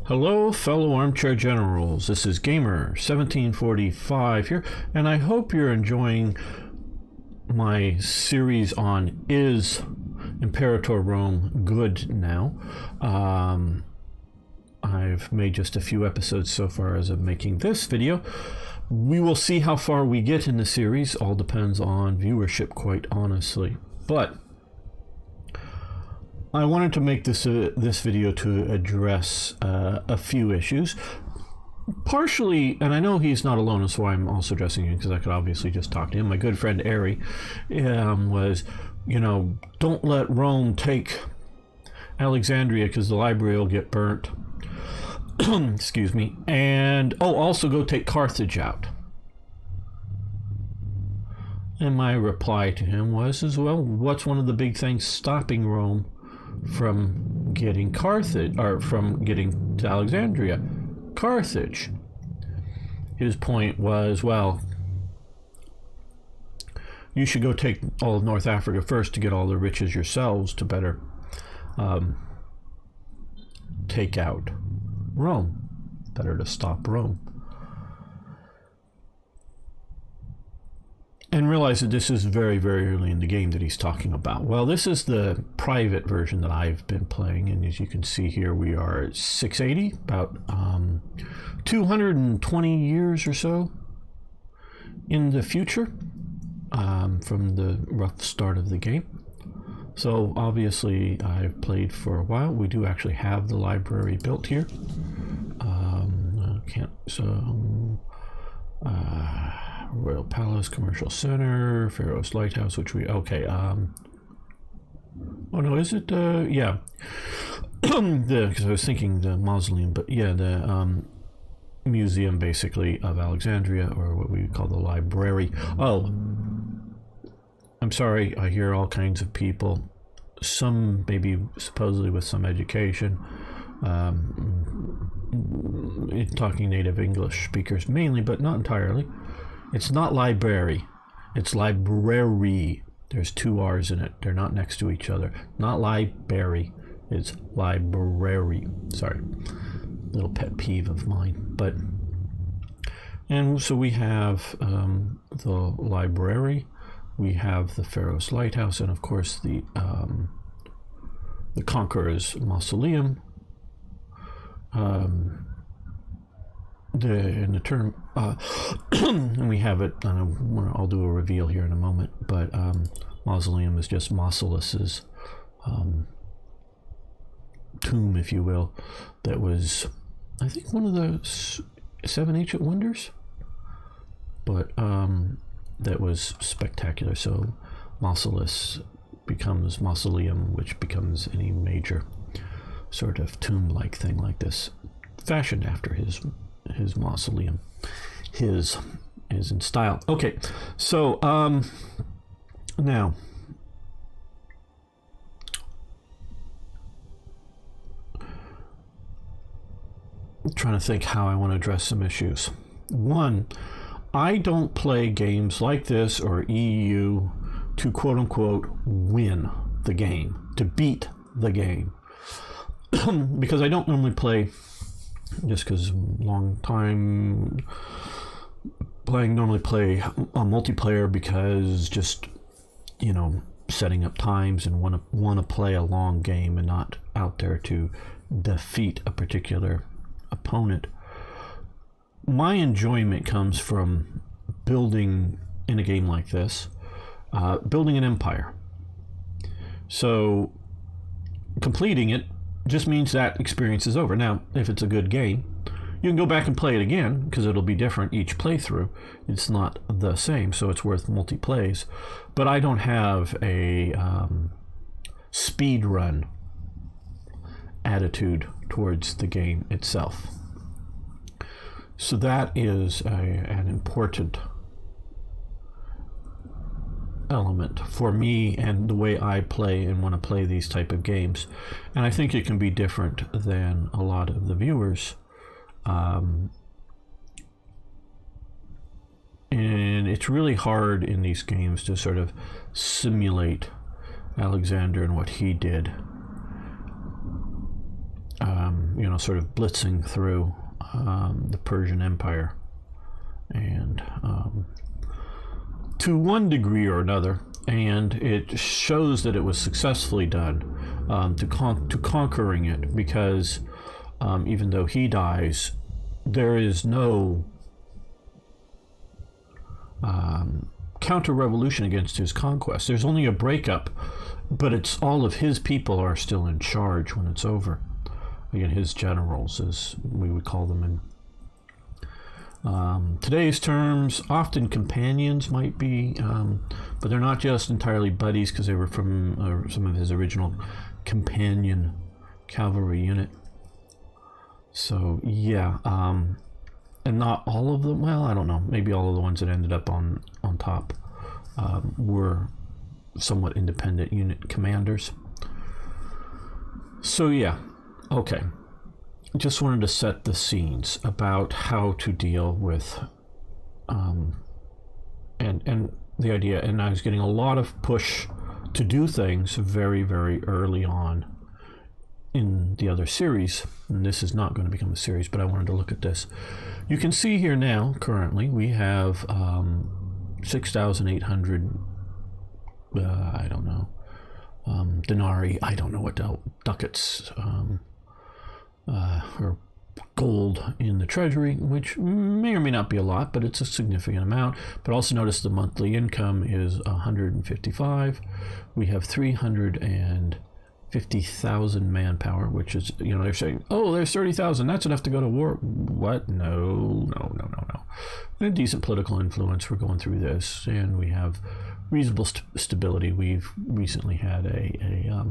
Hello, fellow armchair generals. This is Gamer 1745 here, and I hope you're enjoying my series on Is Imperator Rome Good Now? I've made just a few episodes so far as of making this video. We will see how far we get in the series. All depends on viewership, quite honestly. But I wanted to make this video to address a few issues. Partially, and I know he's not alone, that's why I'm also addressing him, because I could obviously just talk to him. My good friend Ari was, don't let Rome take Alexandria because the library will get burnt. Excuse me. And, also go take Carthage out. And my reply to him was, what's one of the big things stopping Rome from getting Carthage, or from getting to Alexandria? Carthage. His point was, you should go take all of North Africa first to get all the riches yourselves to better take out Rome. Better to stop Rome. And realize that this is very, very early in the game that he's talking about. Well, this is the private version that I've been playing, and as you can see here, we are at 680, about 220 years or so in the future from the rough start of the game. So obviously I've played for a while. We do actually have the library built here. Royal Palace, Commercial Center, Pharaoh's Lighthouse, which we, yeah. Because I was thinking the mausoleum, but yeah, the museum basically of Alexandria, or what we call the library. Oh, I'm sorry, I hear all kinds of people, some maybe supposedly with some education, talking native English speakers mainly, but not entirely. It's not library, it's library. There's two R's in it. They're not next to each other. Not library, it's library. Sorry, little pet peeve of mine. And so we have the library, we have the Pharaoh's Lighthouse, and of course the conquerors' mausoleum. In the term, and we have it, I'll do a reveal here in a moment, but mausoleum is just Mausolus's tomb, if you will, that was, I think, one of the 7 ancient wonders, but that was spectacular. So Mausolus becomes mausoleum, which becomes any major sort of tomb-like thing like this, fashioned after his mausoleum. His is in style. Okay, so now I'm trying to think how I want to address some issues. One, I don't play games like this or EU to quote-unquote win the game, to beat the game. Because I don't normally play, just because long time playing, normally play a multiplayer because just, setting up times and want to play a long game and not out there to defeat a particular opponent. My enjoyment comes from building, in a game like this, building an empire. So completing it just means that experience is over. Now, if it's a good game, you can go back and play it again, because it'll be different each playthrough. It's not the same, so it's worth multi-plays. But I don't have a speed run attitude towards the game itself. So that is an important element for me and the way I play and want to play these type of games. And I think it can be different than a lot of the viewers. And it's really hard in these games to sort of simulate Alexander and what he did. sort of blitzing through the Persian Empire. And to one degree or another, and it shows that it was successfully done to conquering it, because even though he dies, there is no counter-revolution against his conquest. There's only a breakup, but it's all of his people are still in charge when it's over. Again, his generals, as we would call them in today's terms. Often companions might be, but they're not just entirely buddies, because they were from some of his original companion cavalry unit. So yeah, and not all of them. Well, I don't know. Maybe all of the ones that ended up on top were somewhat independent unit commanders. So yeah, okay. Just wanted to set the scenes about how to deal with and the idea. And I was getting a lot of push to do things very, very early on in the other series, and this is not going to become a series, but I wanted to look at this. You can see here now, currently, we have 6,800, I don't know, denarii, I don't know what ducats, or gold in the treasury, which may or may not be a lot, but it's a significant amount. But also notice the monthly income is 155. We have 350,000 manpower, which is, they're saying, oh, there's 30,000, that's enough to go to war. What? No. And a decent political influence. We're going through this, and we have reasonable stability. We've recently had a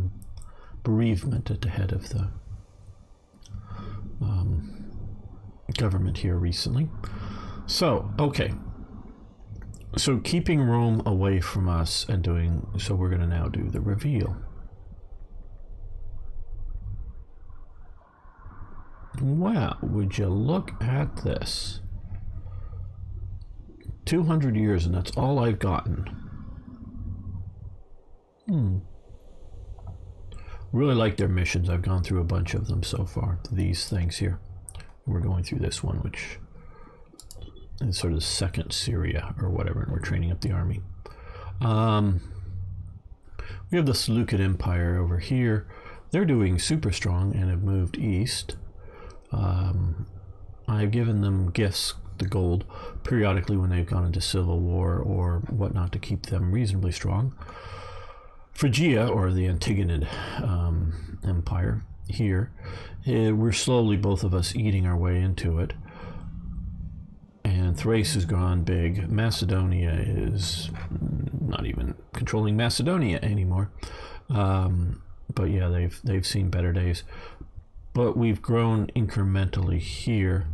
bereavement at the head of the government here recently. So, okay. So keeping Rome away from us and so we're going to now do the reveal. Wow, would you look at this? 200 years, and that's all I've gotten. Really like their missions. I've gone through a bunch of them so far. These things here. We're going through this one, which is sort of second Syria or whatever, and we're training up the army. We have the Seleucid Empire over here. They're doing super strong and have moved east. I've given them gifts, the gold, periodically when they've gone into civil war or whatnot to keep them reasonably strong. Phrygia, or the Antigonid Empire here, we're slowly, both of us, eating our way into it. And Thrace has gone big. Macedonia is not even controlling Macedonia anymore. But yeah, they've seen better days. But we've grown incrementally here.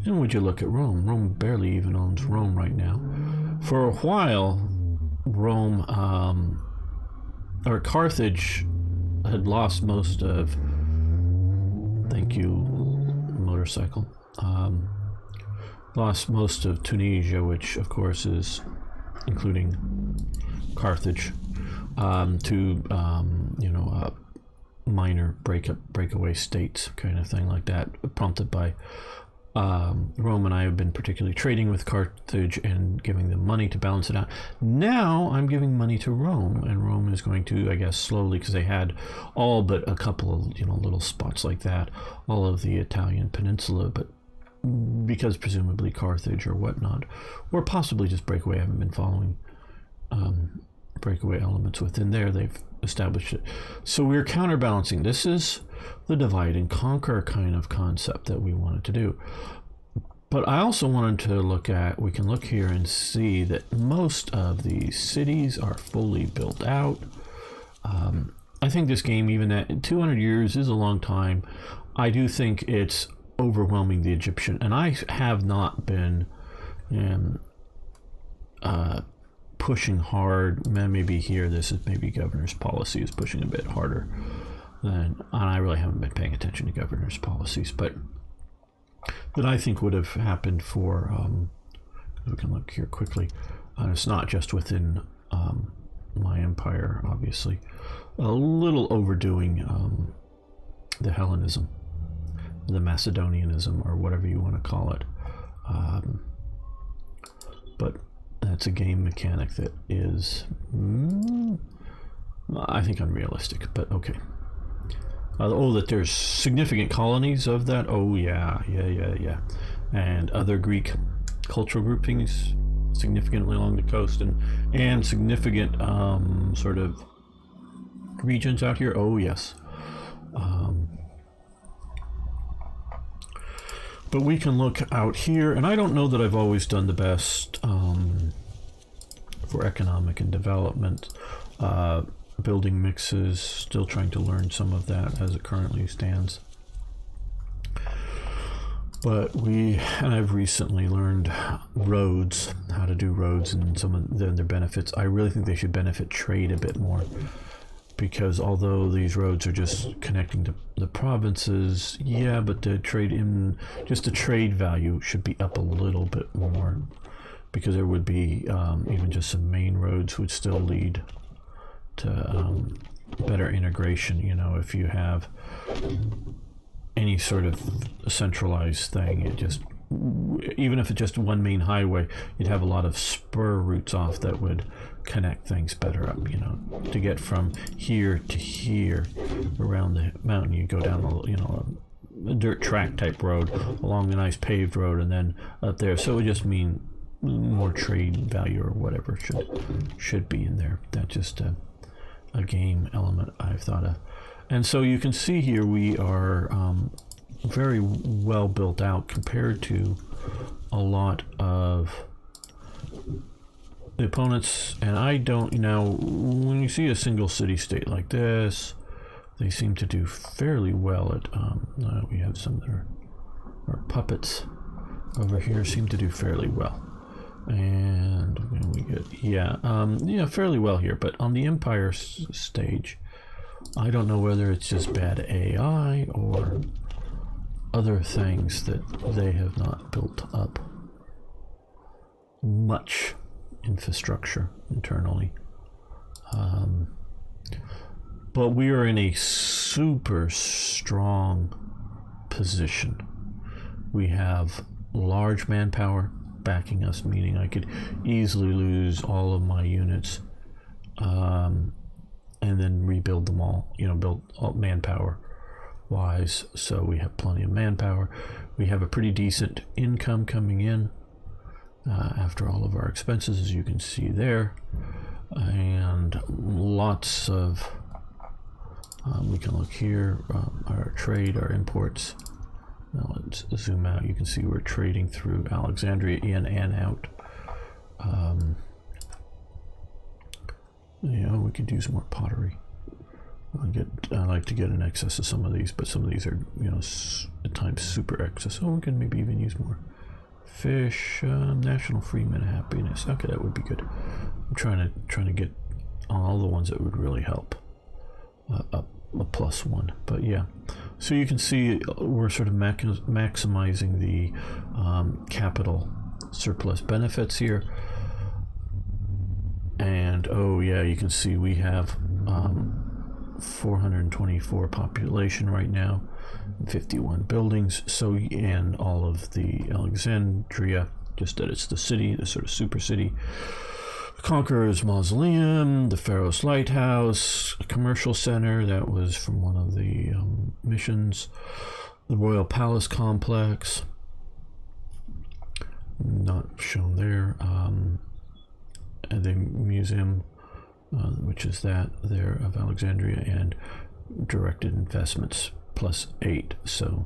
And would you look at Rome? Rome barely even owns Rome right now. For a while, Rome, or Carthage, had lost most of, thank you, motorcycle, lost most of Tunisia, which of course is including Carthage, to minor breakaway states, kind of thing like that, prompted by Rome. And I have been particularly trading with Carthage and giving them money to balance it out. Now I'm giving money to Rome, and Rome is going to, I guess, slowly, because they had all but a couple of little spots like that, all of the Italian peninsula, but because presumably Carthage or whatnot, or possibly just breakaway, I haven't been following breakaway elements within there, they've established it. So we're counterbalancing. This is the divide and conquer kind of concept that we wanted to do. But I also wanted to look at, we can look here and see that most of these cities are fully built out. I think this game, even at 200 years, is a long time. I do think it's overwhelming the Egyptian, and I have not been pushing hard. Maybe here, this is maybe governor's policy is pushing a bit harder than, and I really haven't been paying attention to governor's policies, but that I think would have happened for, we can look here quickly, it's not just within my empire, obviously, a little overdoing the Hellenism. the Macedonianism, or whatever you want to call it. But that's a game mechanic that is, I think, unrealistic, but okay. That there's significant colonies of that. Oh, yeah. And other Greek cultural groupings significantly along the coast, and significant sort of regions out here. Oh, yes. But we can look out here, and I don't know that I've always done the best for economic and development. Building mixes, still trying to learn some of that as it currently stands. But I've recently learned roads, how to do roads, and some of their benefits. I really think they should benefit trade a bit more, because although these roads are just connecting to the provinces, yeah, but the trade value should be up a little bit more, because there would be even just some main roads would still lead to better integration. If you have any sort of centralized thing, even if it's just one main highway, you'd have a lot of spur routes off that would connect things better up. To get from here to here around the mountain, you go down a dirt track type road along a nice paved road, and then up there. So it would just mean more trade value or whatever should be in there. That's just a game element I've thought of. And so you can see here we are very well built out compared to a lot of the opponents. And when you see a single city state like this, they seem to do fairly well at, we have some that are puppets over here, seem to do fairly well. And we get, fairly well here. But on the Empire stage, I don't know whether it's just bad AI or other things that they have not built up much infrastructure internally. But we are in a super strong position. We have large manpower backing us, meaning I could easily lose all of my units and then rebuild them all, build all manpower wise. So we have plenty of manpower. We have a pretty decent income coming in after all of our expenses, as you can see there, and lots of we can look here, our trade, our imports. Now let's zoom out. You can see we're trading through Alexandria in and out. We could use more pottery. I like to get an excess of some of these, but some of these are, at times super excess. We can maybe even use more fish. National Freeman Happiness. Okay, that would be good. I'm trying to get on all the ones that would really help. Up a +1, but yeah. So you can see we're sort of maximizing the capital surplus benefits here. And you can see we have 424 population right now, 51 buildings. So, and all of the Alexandria, just that it's the city, the sort of super city. Conquerors Mausoleum, the Pharos Lighthouse, a commercial center that was from one of the missions, the Royal Palace Complex, not shown there, and the museum, which is that there of Alexandria, and directed investments +8. So,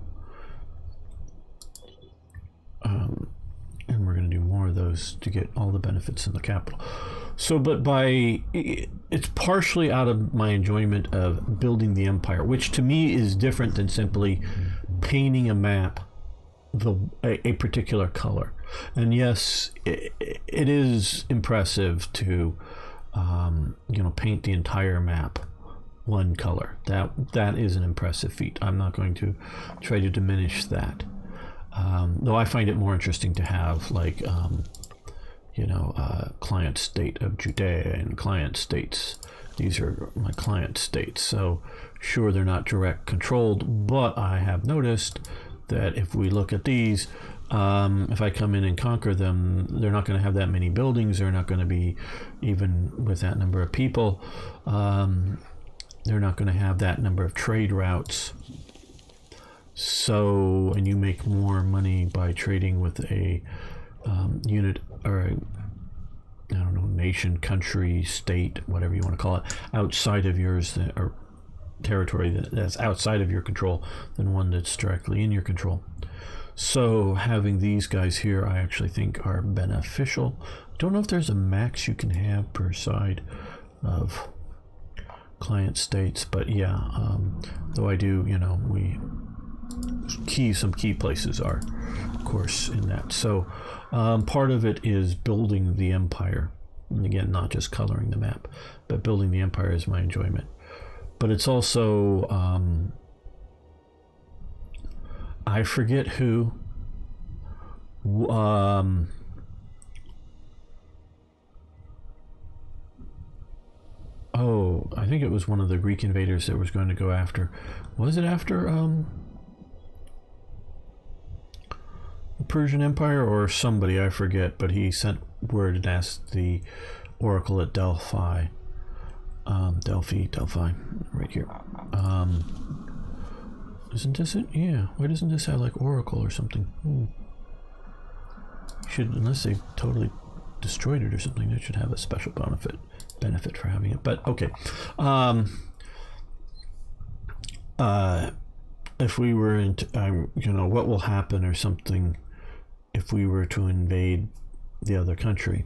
and we're going to do more of those to get all the benefits in the capital. So, but it's partially out of my enjoyment of building the empire, which to me is different than simply painting a map a particular color. And yes, it is impressive to paint the entire map one color. That is an impressive feat. I'm not going to try to diminish that. Though I find it more interesting to have client state of Judea and client states. These are my client states. So sure, they're not direct controlled, but I have noticed that if we look at these, if I come in and conquer them, they're not going to have that many buildings. They're not going to be, even with that number of people, they're not going to have that number of trade routes. So, and you make more money by trading with a unit or a, I don't know, nation, country, state, whatever you want to call it, outside of yours, or territory that's outside of your control, than one that's directly in your control. So having these guys here, I actually think are beneficial. Don't know if there's a max you can have per side of client states, but yeah, though I do, some key places are, of course, in that. So part of it is building the empire, and again, not just coloring the map, but building the empire is my enjoyment. But it's also I forget who I think it was one of the Greek invaders that was going to go after. Was it after the Persian Empire or somebody? I forget, but he sent word and asked the oracle at Delphi, right here. Isn't this it? Yeah. Why doesn't this have like oracle or something? Should, unless they totally destroyed it or something, it should have a special benefit for having it. But okay. If we were into, what will happen or something if we were to invade the other country?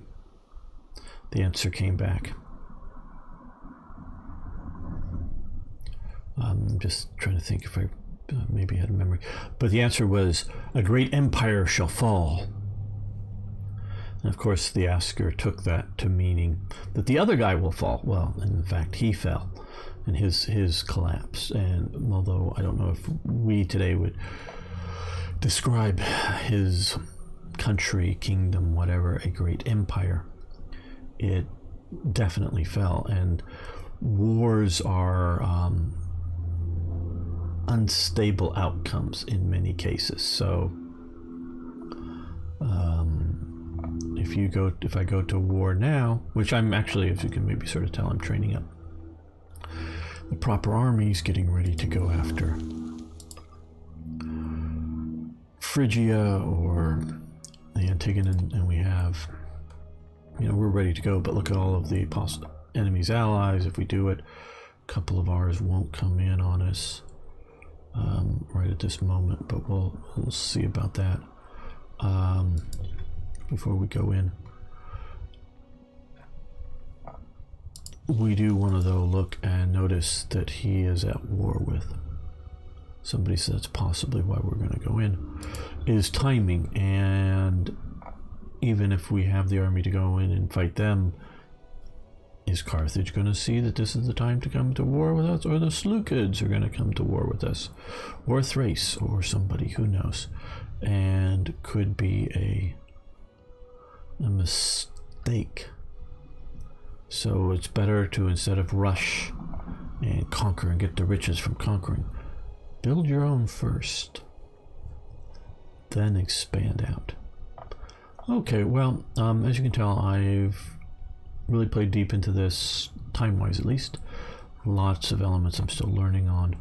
The answer came back. I'm just trying to think if I maybe had a memory. But the answer was, a great empire shall fall. And of course, the asker took that to meaning that the other guy will fall. Well, in fact, he fell in his collapse. And although I don't know if we today would describe his country, kingdom, whatever, a great empire, it definitely fell. And wars are unstable outcomes in many cases. So if I go to war now, which I'm actually, if you can maybe sort of tell, I'm training up the proper armies, getting ready to go after Phrygia or the Antigone, and we have, we're ready to go. But look at all of the enemy's allies. If we do it, a couple of ours won't come in on us right at this moment, but we'll see about that before we go in. We do want to, though, look and notice that he is at war with somebody, so that's possibly why we're going to go in, is timing. And even if we have the army to go in and fight them, is Carthage going to see that this is the time to come to war with us, or the Seleucids are going to come to war with us, or Thrace, or somebody, who knows? And could be a mistake. So it's better to, instead of rush and conquer and get the riches from conquering, build your own first, then expand out. Okay, well, as you can tell, I've really played deep into this, time-wise at least. Lots of elements I'm still learning on.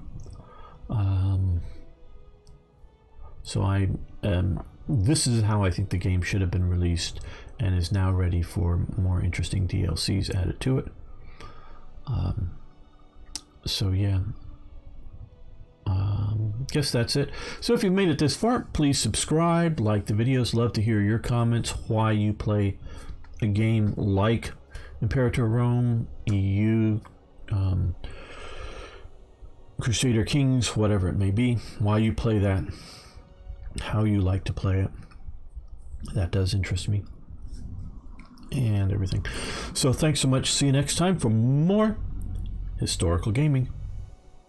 So this is how I think the game should have been released, and is now ready for more interesting DLCs added to it. So yeah, guess that's it. So if you made it this far, please subscribe, like the videos. Love to hear your comments, why you play a game like Imperator Rome, EU, Crusader Kings, whatever it may be, why you play that, how you like to play it. That does interest me, and everything. So thanks so much. See you next time for more historical gaming.